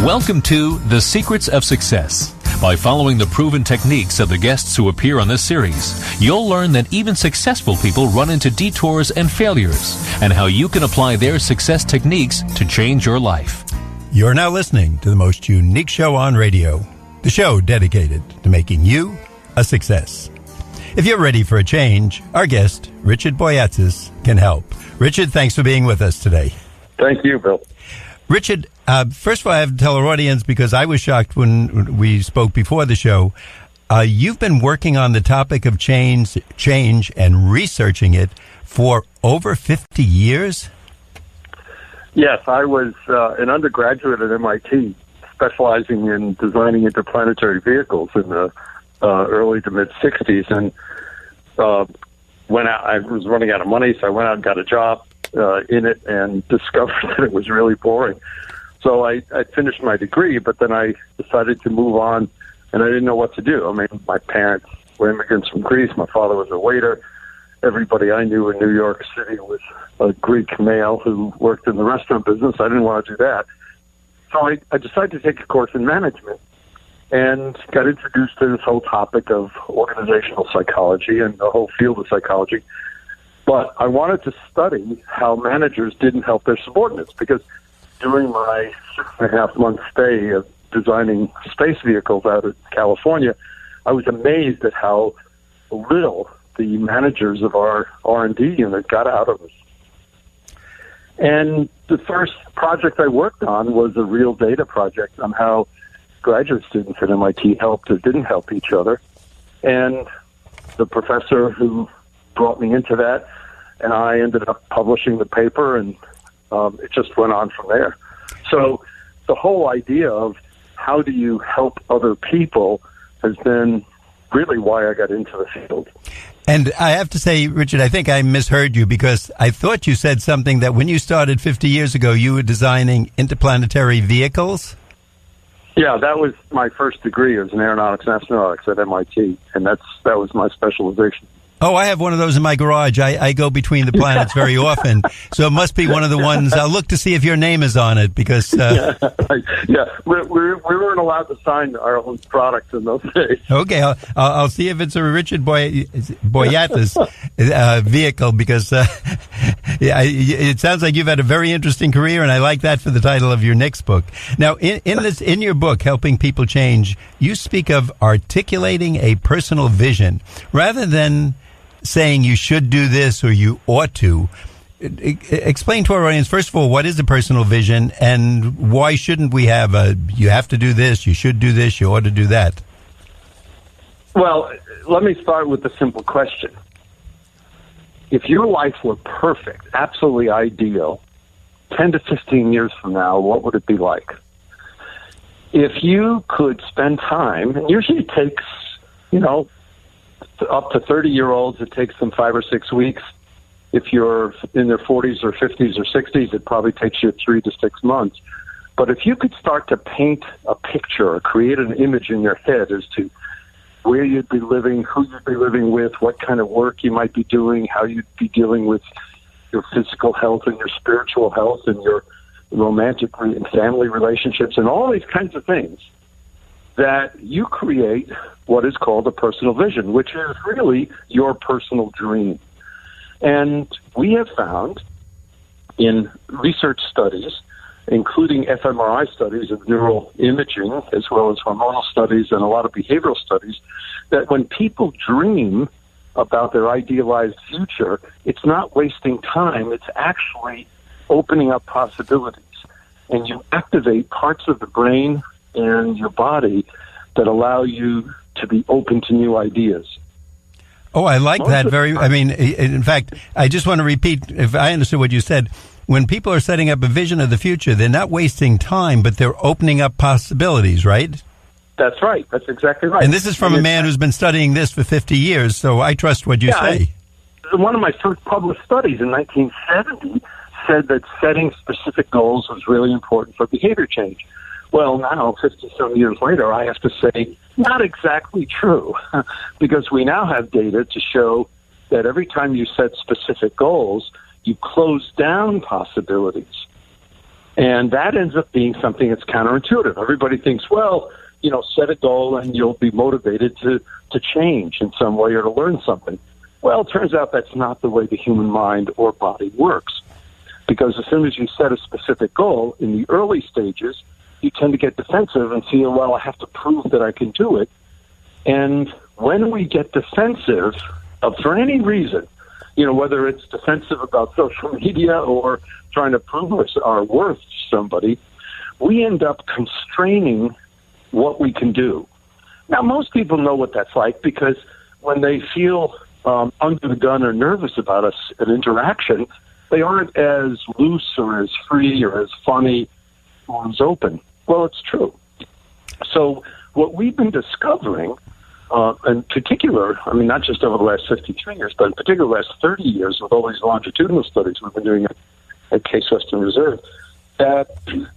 Welcome to The Secrets of Success. By following the proven techniques of the guests who appear on this series, you'll learn that even successful people run into detours and failures, and how you can apply their success techniques to change your life. You're now listening to the most unique show on radio, the show dedicated to making you a success. If you're ready for a change, our guest, Richard Boyatzis, can help. Richard, thanks for being with us today. Thank you, Bill. Richard, first of all, I have to tell our audience, because I was shocked when we spoke before the show, you've been working on the topic of change and researching it for over 50 years? Yes, I was an undergraduate at MIT, specializing in designing interplanetary vehicles in the early to mid-'60s, and went out. I was running out of money, so I went out and got a job in it and discovered that it was really boring. So I finished my degree, but then I decided to move on, and I didn't know what to do. I mean, my parents were immigrants from Greece. My father was a waiter. Everybody I knew in New York City was a Greek male who worked in the restaurant business. I didn't want to do that. So I decided to take a course in management and got introduced to this whole topic of organizational psychology and the whole field of psychology. But I wanted to study how managers didn't help their subordinates, because during my 6.5-month stay of designing space vehicles out in California, I was amazed at how little the managers of our R&D unit got out of us. And the first project I worked on was a real data project on how graduate students at MIT helped or didn't help each other. And the professor who brought me into that, and I ended up publishing the paper, and it just went on from there. So the whole idea of how do you help other people has been really why I got into the field. And I have to say, Richard, I think I misheard you, because I thought you said something that when you started 50 years ago, you were designing interplanetary vehicles? Yeah, that was my first degree as an aeronautics and astronautics at MIT, and that was my specialization. Oh, I have one of those in my garage. I go between the planets very often, so it must be one of the ones. I'll look to see if your name is on it, because... Yeah, we weren't allowed to sign our own products in those days. Okay, I'll see if it's a Richard Boyatzis vehicle, because it sounds like you've had a very interesting career, and I like that for the title of your next book. Now, in your book, Helping People Change, you speak of articulating a personal vision rather than saying you should do this or you ought to. Explain to our audience, first of all, what is a personal vision, and why shouldn't we have you have to do this, you should do this, you ought to do that? Well, let me start with a simple question. If your life were perfect, absolutely ideal, 10 to 15 years from now, what would it be like? If you could spend time, and usually it takes, up to 30-year-olds, it takes them 5 or 6 weeks. If you're in their 40s or 50s or 60s, it probably takes you 3 to 6 months. But if you could start to paint a picture or create an image in your head as to where you'd be living, who you'd be living with, what kind of work you might be doing, how you'd be dealing with your physical health and your spiritual health and your romantic and family relationships and all these kinds of things, that you create what is called a personal vision, which is really your personal dream. And we have found in research studies, including fMRI studies of neural imaging, as well as hormonal studies and a lot of behavioral studies, that when people dream about their idealized future, it's not wasting time, it's actually opening up possibilities. And you activate parts of the brain and your body that allow you to be open to new ideas. Oh, I like that in fact, I just want to repeat, if I understood what you said, when people are setting up a vision of the future, they're not wasting time, but they're opening up possibilities, right? That's right. That's exactly right. And this is from a man who's been studying this for 50 years, so I trust what you say. One of my first published studies in 1970 said that setting specific goals was really important for behavior change. Well, now, 50-some years later, I have to say, not exactly true, because we now have data to show that every time you set specific goals, you close down possibilities. And And that ends up being something that's counterintuitive. Everybody thinks, well, set a goal and you'll be motivated to change in some way or to learn something. Well, it turns out that's not the way the human mind or body works. Because as soon as you set a specific goal, in the early stages, you tend to get defensive and feel, well, I have to prove that I can do it. And when we get defensive, for any reason, whether it's defensive about social media or trying to prove our worth to somebody, we end up constraining what we can do. Now, most people know what that's like because when they feel under the gun or nervous about an interaction, they aren't as loose or as free or as funny or as open. Well, it's true. So what we've been discovering, in particular, not just over the last 53 years, but in particular the last 30 years with all these longitudinal studies we've been doing at Case Western Reserve, that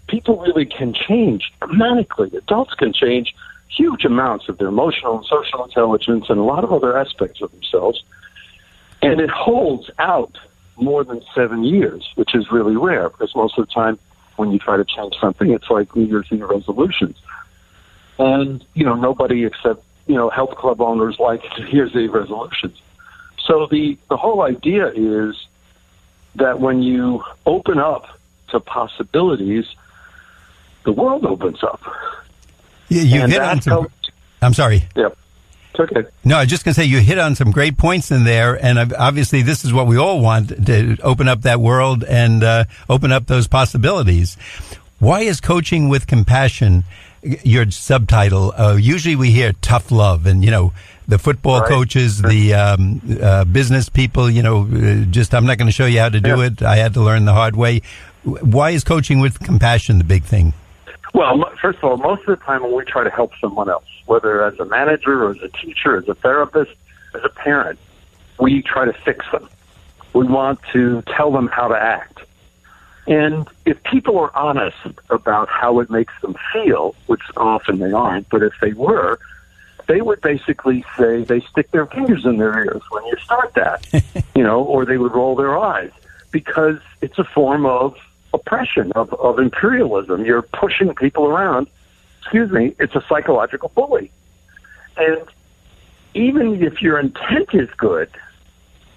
people really can change dramatically. Adults can change huge amounts of their emotional and social intelligence and a lot of other aspects of themselves. And it holds out more than 7 years, which is really rare because most of the time when you try to change something, it's like New Year's Eve resolutions. And, nobody except, health club owners like New Year's Eve resolutions. So the whole idea is that when you open up to possibilities, the world opens up. You hit on some... I'm sorry. Yep. It's okay. No, I was just going to say you hit on some great points in there, and obviously this is what we all want, to open up that world and open up those possibilities. Why is coaching with compassion your subtitle? Usually we hear tough love, and, the football coaches, the business people, just I'm not going to show you how to do it. I had to learn the hard way. Why is coaching with compassion the big thing? Well, first of all, most of the time when we try to help someone else, whether as a manager or as a teacher, as a therapist, as a parent, we try to fix them. We want to tell them how to act. And if people are honest about how it makes them feel, which often they aren't, but if they were, they would basically say they stick their fingers in their ears when you start that, or they would roll their eyes, because it's a form of oppression, of imperialism. You're pushing people around. It's a psychological bully. And even if your intent is good,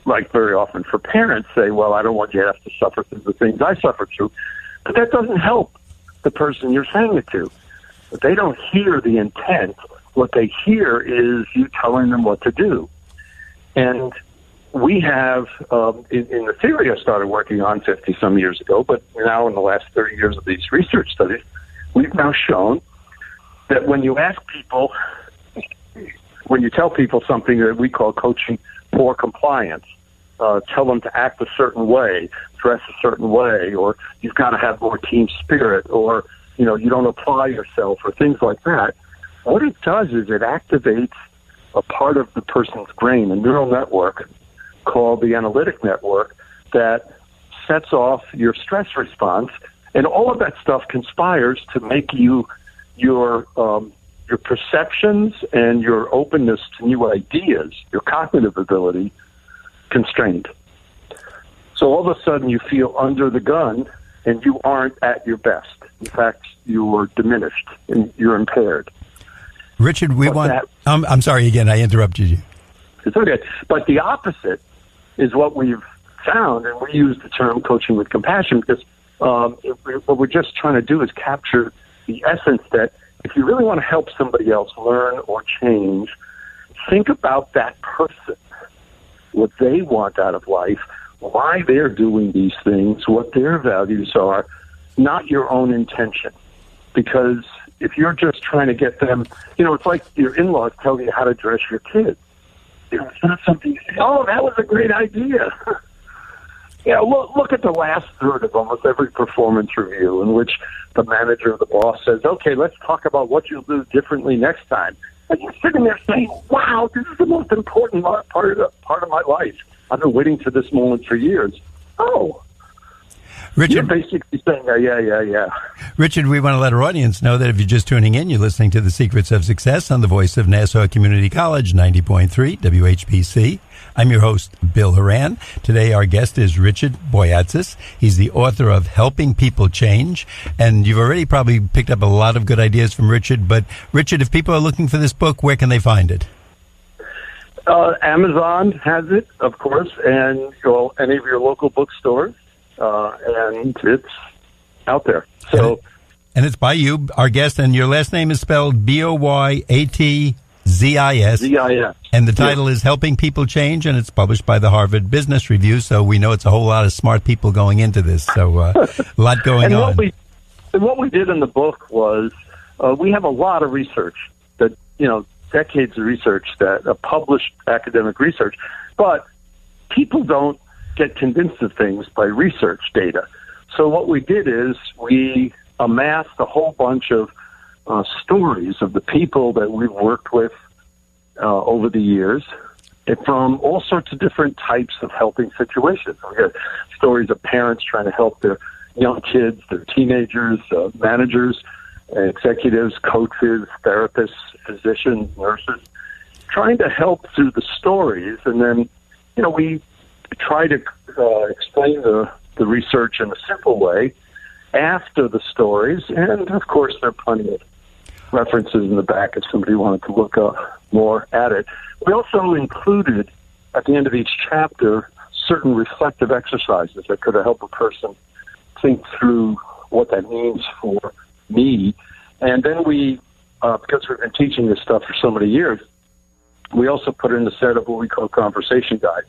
like very often for parents say, well, I don't want you to have to suffer through the things I suffered through, but that doesn't help the person you're saying it to. They don't hear the intent. What they hear is you telling them what to do. And we have, in the theory I started working on 50-some years ago, but now in the last 30 years of these research studies, we've now shown that when you ask people, when you tell people something that we call coaching for compliance, tell them to act a certain way, dress a certain way, or you've got to have more team spirit, or, you don't apply yourself, or things like that, what it does is it activates a part of the person's brain, a neural network, called the analytic network, that sets off your stress response, and all of that stuff conspires to make your perceptions and your openness to new ideas, your cognitive ability, constrained. So all of a sudden you feel under the gun and you aren't at your best. In fact, you're diminished and you're impaired. Richard, I'm sorry again, I interrupted you. It's okay. But the opposite is what we've found, and we use the term coaching with compassion because what we're just trying to do is capture the essence that if you really want to help somebody else learn or change, think about that person, what they want out of life, why they're doing these things, what their values are, not your own intention. Because if you're just trying to get them, it's like your in-laws telling you how to dress your kids. It's not something you say, oh, that was a great idea. Look at the last third of almost every performance review in which the manager or the boss says, okay, let's talk about what you'll do differently next time. And you're sitting there saying, wow, this is the most important part of my life. I've been waiting for this moment for years. Oh. Richard, you're basically saying, yeah. Richard, we want to let our audience know that if you're just tuning in, you're listening to The Secrets of Success on the voice of Nassau Community College, 90.3 WHPC. I'm your host, Bill Horan. Today our guest is Richard Boyatzis. He's the author of Helping People Change. And you've already probably picked up a lot of good ideas from Richard. But Richard, if people are looking for this book, where can they find it? Amazon has it, of course, and any of your local bookstores. And it's out there. So, and it's by you, our guest, and your last name is spelled Boyatzis. ZIS. And the title is Helping People Change, and it's published by the Harvard Business Review, so we know it's a whole lot of smart people going into this, so a lot going on. What we did in the book was we have a lot of research that, decades of research, that published academic research, but people don't get convinced of things by research data. So what we did is we amassed a whole bunch of stories of the people that we've worked with over the years from all sorts of different types of helping situations. We had stories of parents trying to help their young kids, their teenagers, managers, executives, coaches, therapists, physicians, nurses, trying to help through the stories. And then, we try to explain the research in a simple way after the stories. And, of course, there are plenty of references in the back if somebody wanted to look more at it. We also included, at the end of each chapter, certain reflective exercises that could help a person think through what that means for me. And then we, because we've been teaching this stuff for so many years, we also put in a set of what we call conversation guides.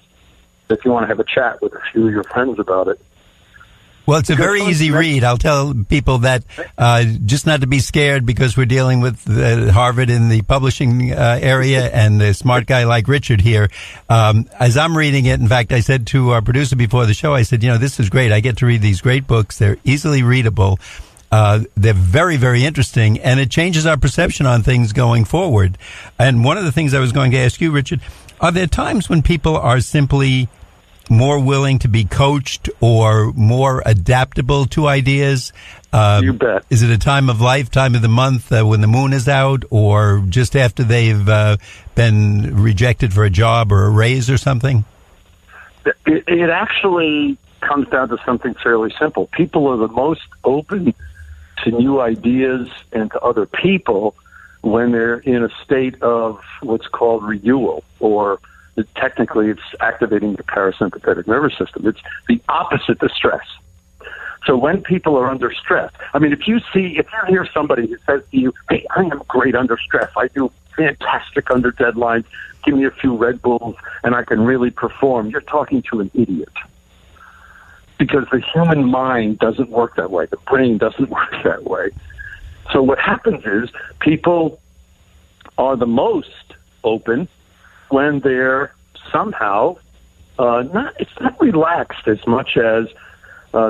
If you want to have a chat with a few of your friends about it. Well, it's a very easy read. I'll tell people that just not to be scared because we're dealing with Harvard in the publishing area and a smart guy like Richard here. As I'm reading it, in fact, I said to our producer before the show, I said, this is great. I get to read these great books. They're easily readable. They're very, very interesting, and it changes our perception on things going forward. And one of the things I was going to ask you, Richard, are there times when people are simply more willing to be coached or more adaptable to ideas? You bet. Is it a time of life, time of the month when the moon is out, or just after they've been rejected for a job or a raise or something? It actually comes down to something fairly simple. People are the most open to new ideas and to other people when they're in a state of what's called renewal, or technically it's activating the parasympathetic nervous system. It's the opposite to stress. So when people are under stress, if you hear somebody who says to you, hey, I am great under stress, I do fantastic under deadlines, give me a few Red Bulls and I can really perform, you're talking to an idiot. Because the human mind doesn't work that way. The brain doesn't work that way. So what happens is people are the most open when they're somehow it's not relaxed as much as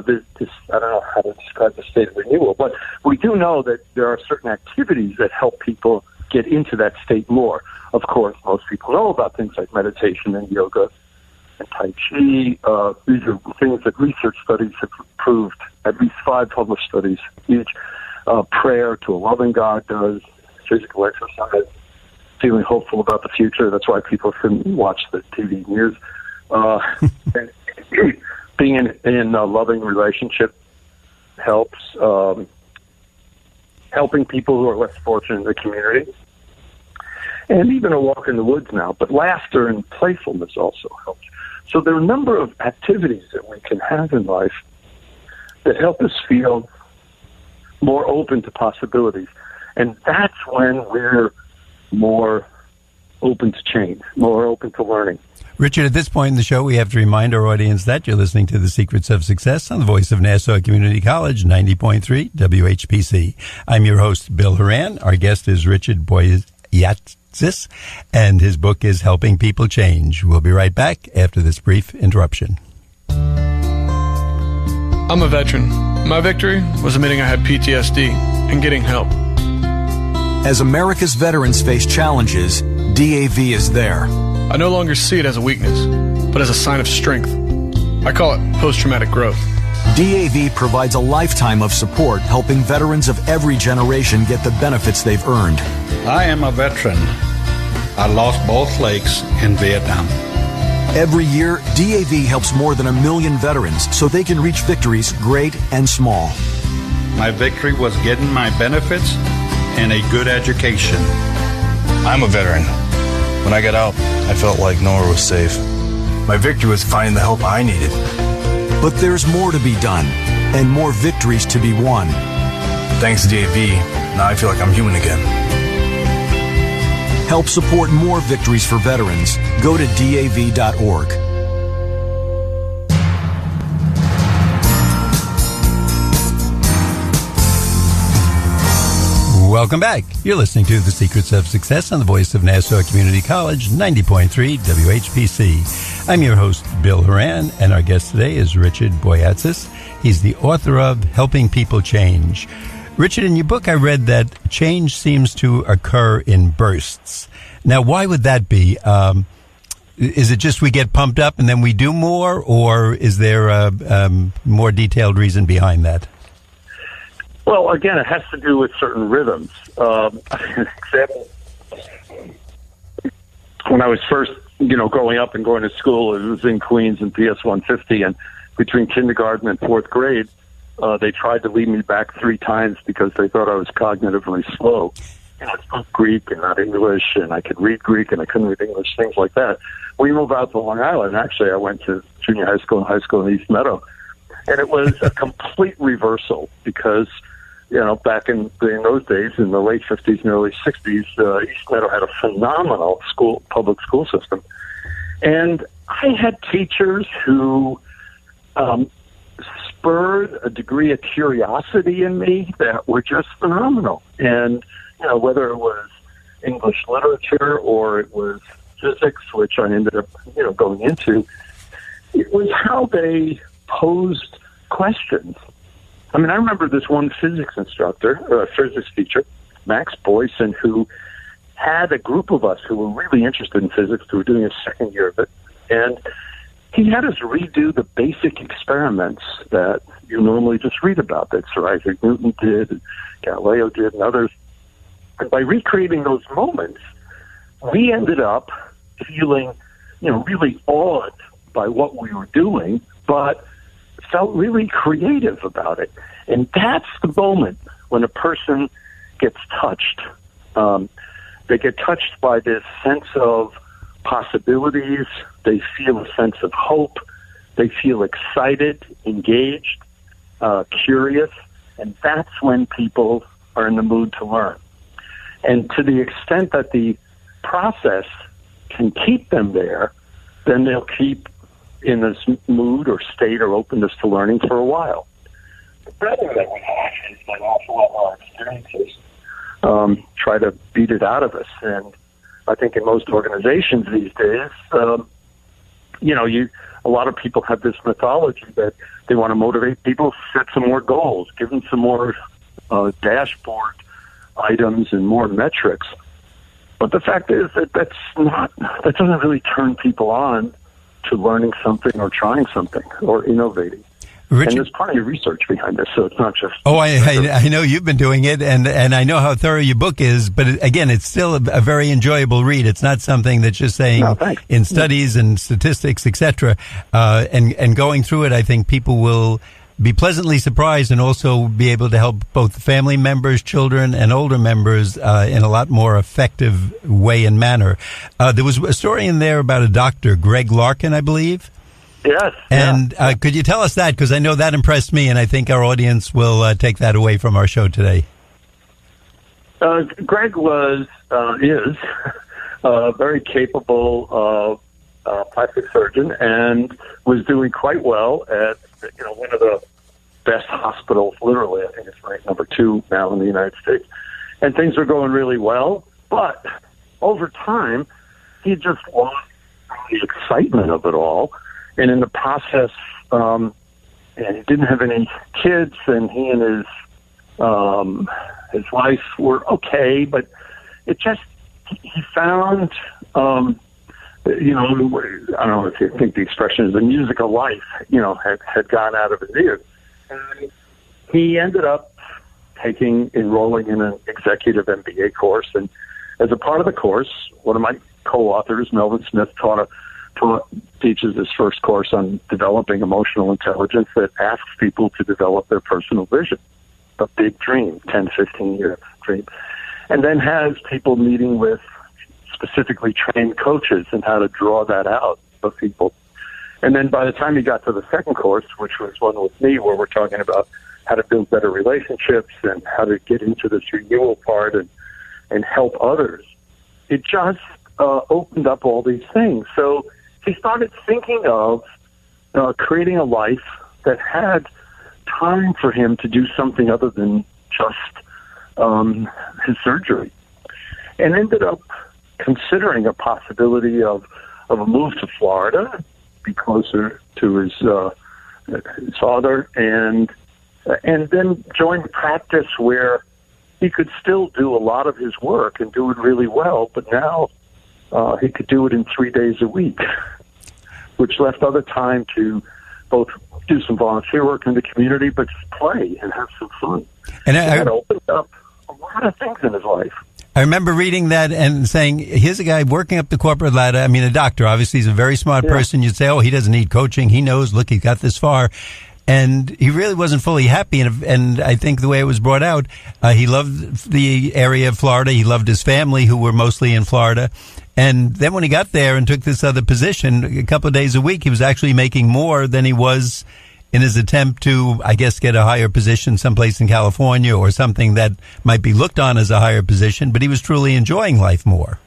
this. I don't know how to describe the state of renewal, but we do know that there are certain activities that help people get into that state more. Of course, most people know about things like meditation and yoga and Tai Chi. These are things that research studies have proved, at least 5 published studies each. Prayer to a loving God does, physical exercise, feeling hopeful about the future. That's why people shouldn't watch the TV news. And being in a loving relationship helps. Helping people who are less fortunate in the community. And even a walk in the woods now. But laughter and playfulness also helps. So there are a number of activities that we can have in life that help us feel more open to possibilities. And that's when we're more open to change, more open to learning. Richard, at this point in the show, we have to remind our audience that you're listening to The Secrets of Success on the voice of Nassau Community College, 90.3 WHPC. I'm your host, Bill Horan. Our guest is Richard Boyatzis, and his book is Helping People Change. We'll be right back after this brief interruption. I'm a veteran. My victory was admitting I had PTSD and getting help. As America's veterans face challenges, DAV is there. I no longer see it as a weakness, but as a sign of strength. I call it post-traumatic growth. DAV provides a lifetime of support, helping veterans of every generation get the benefits they've earned. I am a veteran. I lost both legs in Vietnam. Every year, DAV helps more than 1 million veterans so they can reach victories great and small. My victory was getting my benefits and a good education. I'm a veteran. When I got out, I felt like nowhere was safe. My victory was finding the help I needed. But there's more to be done and more victories to be won. Thanks to DAV, now I feel like I'm human again. Help support more victories for veterans. Go to DAV.org. Welcome back. You're listening to The Secrets of Success on the voice of Nassau Community College, 90.3 WHPC. I'm your host, Bill Horan, and our guest today is Richard Boyatzis. He's the author of Helping People Change. Richard, in your book, I read that change seems to occur in bursts. Now, why would that be? Is it just we get pumped up and then we do more, or is there a more detailed reason behind that? Well, again, it has to do with certain rhythms. An example, when I was first, growing up and going to school, it was in Queens in PS 150, and between kindergarten and fourth grade, they tried to lead me back 3 times because they thought I was cognitively slow. I spoke Greek and not English, and I could read Greek and I couldn't read English, things like that. We moved out to Long Island. Actually, I went to junior high school and high school in East Meadow. And it was a complete reversal because, back in those days, in the late 50s and early 60s, East Meadow had a phenomenal public school system. And I had teachers who spurred a degree of curiosity in me that were just phenomenal. And, whether it was English literature or it was physics, which I ended up, going into, it was how they posed questions. I mean, I remember this one physics teacher, Max Boyson, who had a group of us who were really interested in physics, who were doing a second year of it. And he had us redo the basic experiments that you normally just read about, that Sir Isaac Newton did, and Galileo did, and others. And by recreating those moments, we ended up feeling, really awed by what we were doing, but felt really creative about it. And that's the moment when a person gets touched. They get touched by this sense of possibilities. They feel a sense of hope. They feel excited, engaged, curious. And that's when people are in the mood to learn. And to the extent that the process can keep them there, then they'll keep in this mood or state or openness to learning for a while. The problem that we have is that awful lot of our experiences try to beat it out of us. And I think in most organizations these days, a lot of people have this mythology that they want to motivate people, set some more goals, give them some more dashboard items and more metrics. But the fact is that that doesn't really turn people on to learning something or trying something or innovating. Richard, and there's plenty of research behind this, so it's not just... Oh, I know you've been doing it, and I know how thorough your book is, but again, it's still a very enjoyable read. It's not something that's just saying in studies and statistics, etc. And going through it, I think people will be pleasantly surprised and also be able to help both family members, children, and older members in a lot more effective way and manner. There was a story in there about a doctor, Greg Larkin, I believe. Yes. And could you tell us that? Because I know that impressed me, and I think our audience will take that away from our show today. Greg is a very capable plastic surgeon and was doing quite well at one of the best hospitals, literally. I think it's ranked number 2 now in the United States. And things were going really well. But over time, he just lost the excitement of it all. And in the process, and he didn't have any kids, and he and his wife were okay, but it just, he found, I don't know if you think the expression is the music of life, had gone out of his ears. And he ended up enrolling in an executive MBA course. And as a part of the course, one of my co-authors, Melvin Smith, taught a teaches this first course on developing emotional intelligence that asks people to develop their personal vision, a big dream, 10, 15-year dream, and then has people meeting with specifically trained coaches and how to draw that out of people. And then by the time he got to the second course, which was one with me, where we're talking about how to build better relationships and how to get into this renewal part and help others, it just opened up all these things. So he started thinking of creating a life that had time for him to do something other than just his surgery, and ended up considering a possibility of a move to Florida, be closer to his father, and then join practice where he could still do a lot of his work and do it really well, but now he could do it in 3 days a week, which left other time to both do some volunteer work in the community, but just play and have some fun. And that opened up a lot of things in his life. I remember reading that and saying, here's a guy working up the corporate ladder. I mean, a doctor, obviously, he's a very smart person. You'd say, oh, he doesn't need coaching. He knows, look, he got this far. And he really wasn't fully happy. And I think the way it was brought out, he loved the area of Florida. He loved his family, who were mostly in Florida. And then when he got there and took this other position, a couple of days a week, he was actually making more than he was in his attempt to, I guess, get a higher position someplace in California or something that might be looked on as a higher position. But he was truly enjoying life more.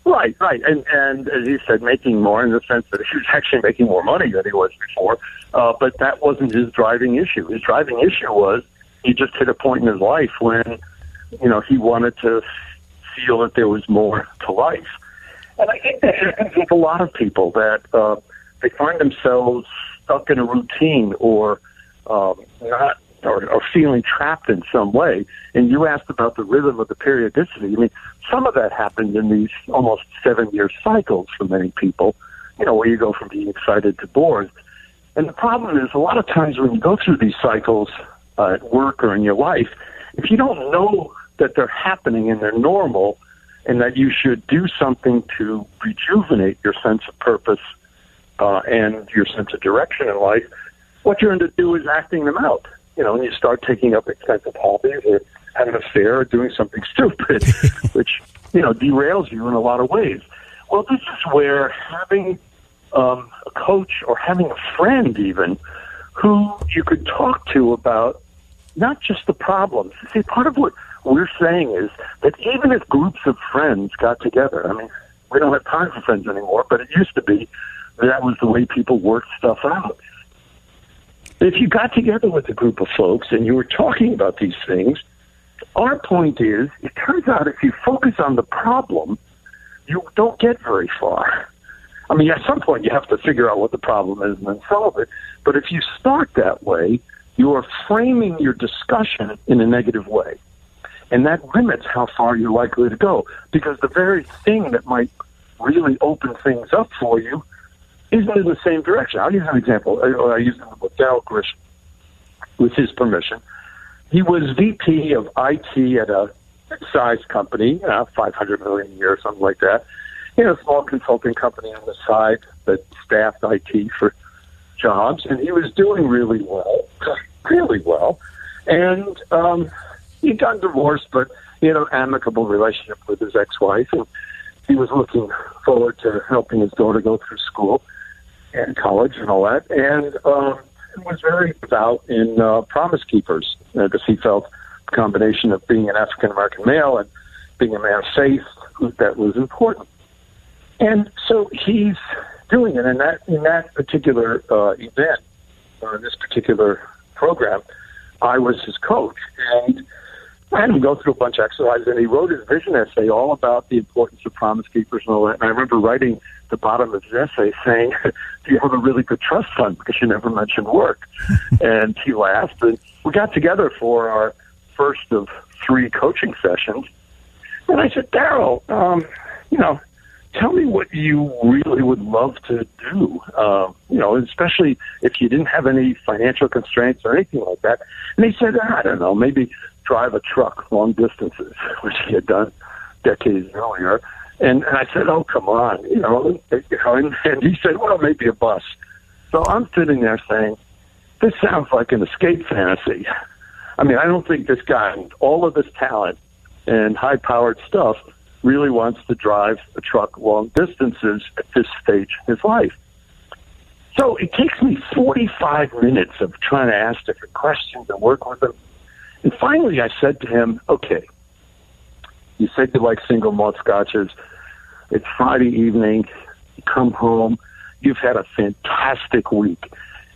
Right. And as you said, making more in the sense that he was actually making more money than he was before. But that wasn't his driving issue. His driving issue was he just hit a point in his life when, he wanted to feel that there was more to life. And I think that happens with a lot of people, that they find themselves stuck in a routine or not, or feeling trapped in some way. And you asked about the rhythm of the periodicity. I mean, some of that happens in these almost 7-year cycles for many people, where you go from being excited to bored. And the problem is, a lot of times when you go through these cycles at work or in your life, if you don't know that they're happening and they're normal, and that you should do something to rejuvenate your sense of purpose and your sense of direction in life, what you're going to do is acting them out. And you start taking up expensive hobbies or having an affair or doing something stupid, which, derails you in a lot of ways. Well, this is where having a coach or having a friend even who you could talk to about not just the problems. See, part of what we're saying is that even if groups of friends got together, I mean, we don't have time for friends anymore, but it used to be that was the way people worked stuff out. If you got together with a group of folks and you were talking about these things, our point is, it turns out if you focus on the problem, you don't get very far. I mean, at some point you have to figure out what the problem is and then solve it. But if you start that way, you are framing your discussion in a negative way. And that limits how far you're likely to go, because the very thing that might really open things up for you isn't in the same direction. I'll use an example. I used the book Darryl Grisham, with his permission. He was VP of IT at a sized company, $500 million a year or something like that. A small consulting company on the side that staffed IT for jobs, and he was doing really well. And he'd gotten divorced, but he had an amicable relationship with his ex-wife, and he was looking forward to helping his daughter go through school and college and all that, and was very devout in Promise Keepers, because he felt the combination of being an African-American male and being a man of faith, that was important. And so he's doing it in that particular event, or in this particular program. I was his coach, and I had him go through a bunch of exercises, and he wrote his vision essay all about the importance of Promise Keepers and all that. And I remember writing the bottom of his essay saying, do you have a really good trust fund? Because you never mentioned work. And he laughed, and we got together for our first of 3 coaching sessions. And I said, Darryl, tell me what you really would love to do, especially if you didn't have any financial constraints or anything like that. And he said, I don't know, maybe drive a truck long distances, which he had done decades earlier. And I said, oh, come on, and he said, well, maybe a bus. So I'm sitting there saying, this sounds like an escape fantasy. I mean, I don't think this guy, with all of his talent and high-powered stuff, really wants to drive a truck long distances at this stage in his life. So it takes me 45 minutes of trying to ask different questions and work with him. And finally I said to him, okay, you said you like single malt scotches. It's Friday evening. You come home. You've had a fantastic week.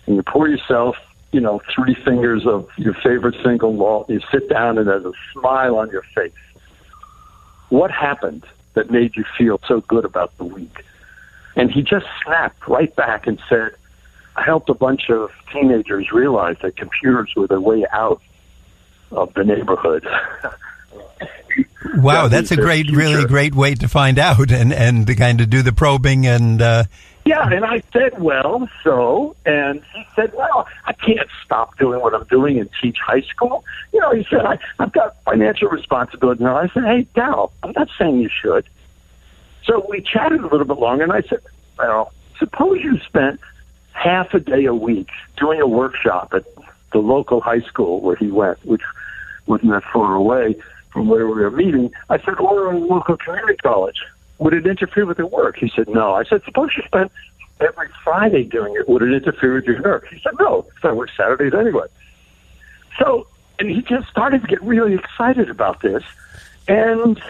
And you pour yourself, 3 fingers of your favorite single malt. You sit down and there's a smile on your face. What happened that made you feel so good about the week? And he just snapped right back and said, I helped a bunch of teenagers realize that computers were their way out of the neighborhood. Wow, that's a really great way to find out and to kind of do the probing and... Yeah, and I said, well, so, and he said, well, I can't stop doing what I'm doing and teach high school. He said, I've got financial responsibility now. I said, hey, Dal, I'm not saying you should. So we chatted a little bit longer, and I said, well, suppose you spent half a day a week doing a workshop at the local high school where he went, which wasn't that far away from where we were meeting. I said, or a local community college. Would it interfere with your work? He said, no. I said, suppose you spent every Friday doing it. Would it interfere with your work? He said, no, because I work Saturdays anyway. So, and he just started to get really excited about this. And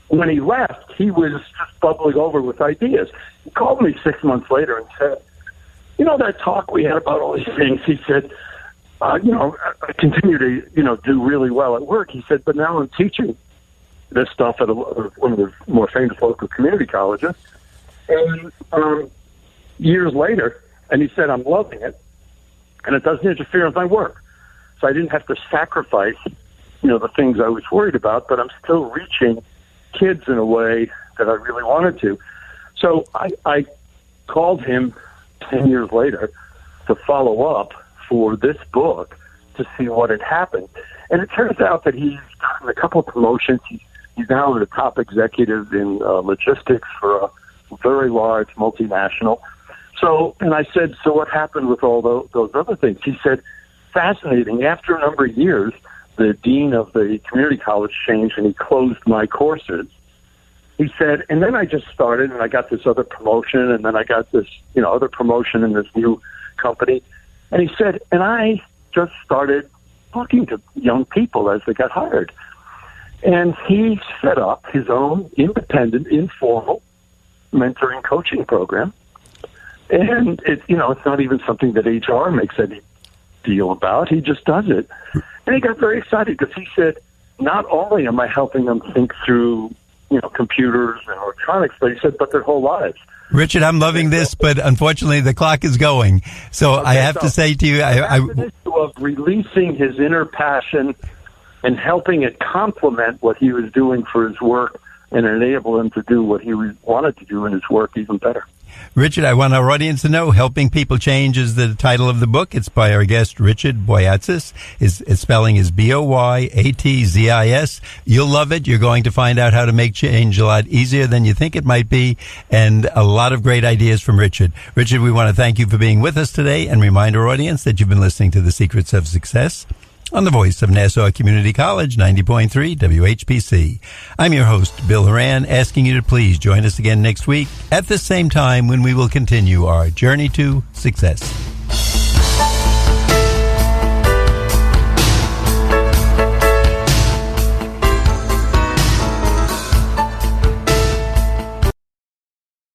when he left, he was just bubbling over with ideas. He called me 6 months later and said, that talk we had about all these things, he said, I continue to, do really well at work. He said, but now I'm teaching this stuff at one of the more famous local community colleges. And years later, and he said, I'm loving it, and it doesn't interfere with my work. So I didn't have to sacrifice, the things I was worried about, but I'm still reaching kids in a way that I really wanted to. So I called him 10 years later to follow up for this book to see what had happened. And it turns out that he's gotten a couple of promotions. He's now the top executive in logistics for a very large multinational. So, and I said, so what happened with all those other things? He said, fascinating. After a number of years, the dean of the community college changed and he closed my courses. He said, and then I just started and I got this other promotion and then I got this, other promotion in this new company. And he said, and I just started talking to young people as they got hired. And he set up his own independent, informal mentoring coaching program. And it's not even something that HR makes any deal about. He just does it. And he got very excited because he said, not only am I helping them think through, computers and electronics, but he said, but their whole lives. Richard, I'm loving this, but unfortunately the clock is going. So okay, I have to say to you, the issue of releasing his inner passion and helping it complement what he was doing for his work and enable him to do what he wanted to do in his work even better. Richard, I want our audience to know Helping People Change is the title of the book. It's by our guest, Richard Boyatzis. His spelling is Boyatzis. You'll love it. You're going to find out how to make change a lot easier than you think it might be, and a lot of great ideas from Richard. Richard, we want to thank you for being with us today and remind our audience that you've been listening to The Secrets of Success on the voice of Nassau Community College, 90.3 WHPC. I'm your host, Bill Horan, asking you to please join us again next week at the same time when we will continue our journey to success.